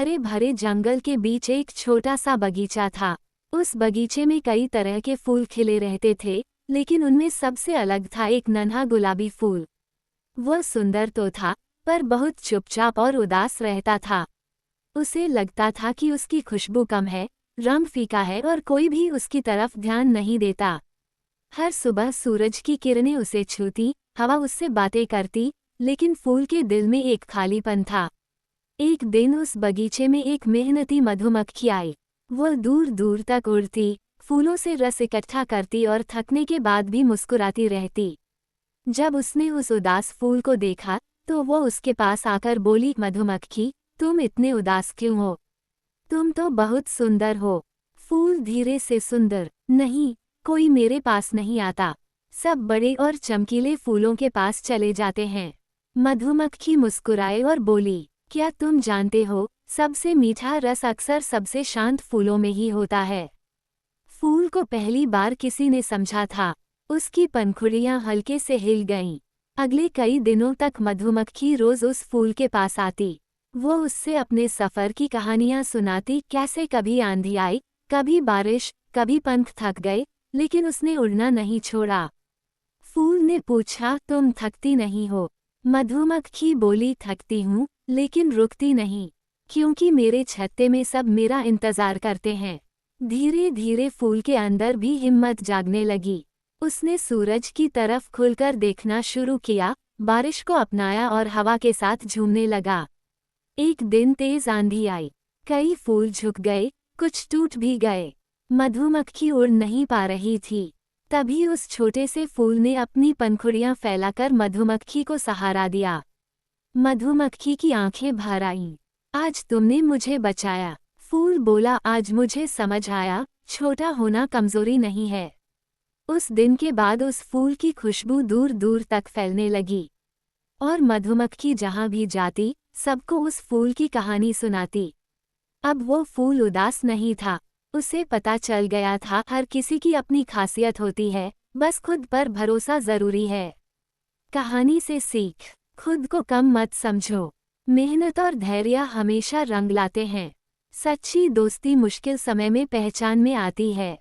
हरे भरे जंगल के बीच एक छोटा सा बगीचा था। उस बगीचे में कई तरह के फूल खिले रहते थे, लेकिन उनमें सबसे अलग था एक नन्हा गुलाबी फूल। वह सुंदर तो था, पर बहुत चुपचाप और उदास रहता था। उसे लगता था कि उसकी खुशबू कम है, रंग फीका है और कोई भी उसकी तरफ ध्यान नहीं देता। हर सुबह सूरज की किरणें उसे छूती, हवा उससे बातें करती, लेकिन फूल के दिल में एक खालीपन था। एक दिन उस बगीचे में एक मेहनती मधुमक्खी आई। वह दूर दूर तक उड़ती, फूलों से रस इकट्ठा करती और थकने के बाद भी मुस्कुराती रहती। जब उसने उस उदास फूल को देखा, तो वो उसके पास आकर बोली, मधुमक्खी, तुम इतने उदास क्यों हो? तुम तो बहुत सुंदर हो। फूल धीरे से, सुंदर नहीं, कोई मेरे पास नहीं आता। सब बड़े और चमकीले फूलों के पास चले जाते हैं। मधुमक्खी मुस्कुराए और बोली, क्या तुम जानते हो, सबसे मीठा रस अक्सर सबसे शांत फूलों में ही होता है। फूल को पहली बार किसी ने समझा था। उसकी पंखुड़ियां हल्के से हिल गईं। अगले कई दिनों तक मधुमक्खी रोज उस फूल के पास आती। वो उससे अपने सफर की कहानियां सुनाती, कैसे कभी आंधी आई, कभी बारिश, कभी पंख थक गए, लेकिन उसने उड़ना नहीं छोड़ा। फूल ने पूछा, तुम थकती नहीं हो? मधुमक्खी बोली, थकती हूँ, लेकिन रुकती नहीं, क्योंकि मेरे छत्ते में सब मेरा इंतजार करते हैं। धीरे धीरे फूल के अंदर भी हिम्मत जागने लगी। उसने सूरज की तरफ खुलकर देखना शुरू किया, बारिश को अपनाया और हवा के साथ झूमने लगा। एक दिन तेज आंधी आई। कई फूल झुक गए, कुछ टूट भी गए। मधुमक्खी उड़ नहीं पा रही थी। तभी उस छोटे से फूल ने अपनी पंखुड़ियां फैलाकर मधुमक्खी को सहारा दिया। मधुमक्खी की आंखें भर आईं। आज तुमने मुझे बचाया। फूल बोला, आज मुझे समझ आया, छोटा होना कमजोरी नहीं है। उस दिन के बाद उस फूल की खुशबू दूर दूर तक फैलने लगी, और मधुमक्खी जहां भी जाती, सबको उस फूल की कहानी सुनाती। अब वो फूल उदास नहीं था। उसे पता चल गया था, हर किसी की अपनी खासियत होती है, बस खुद पर भरोसा जरूरी है। कहानी से सीख, खुद को कम मत समझो। मेहनत और धैर्य हमेशा रंग लाते हैं। सच्ची दोस्ती मुश्किल समय में पहचान में आती है।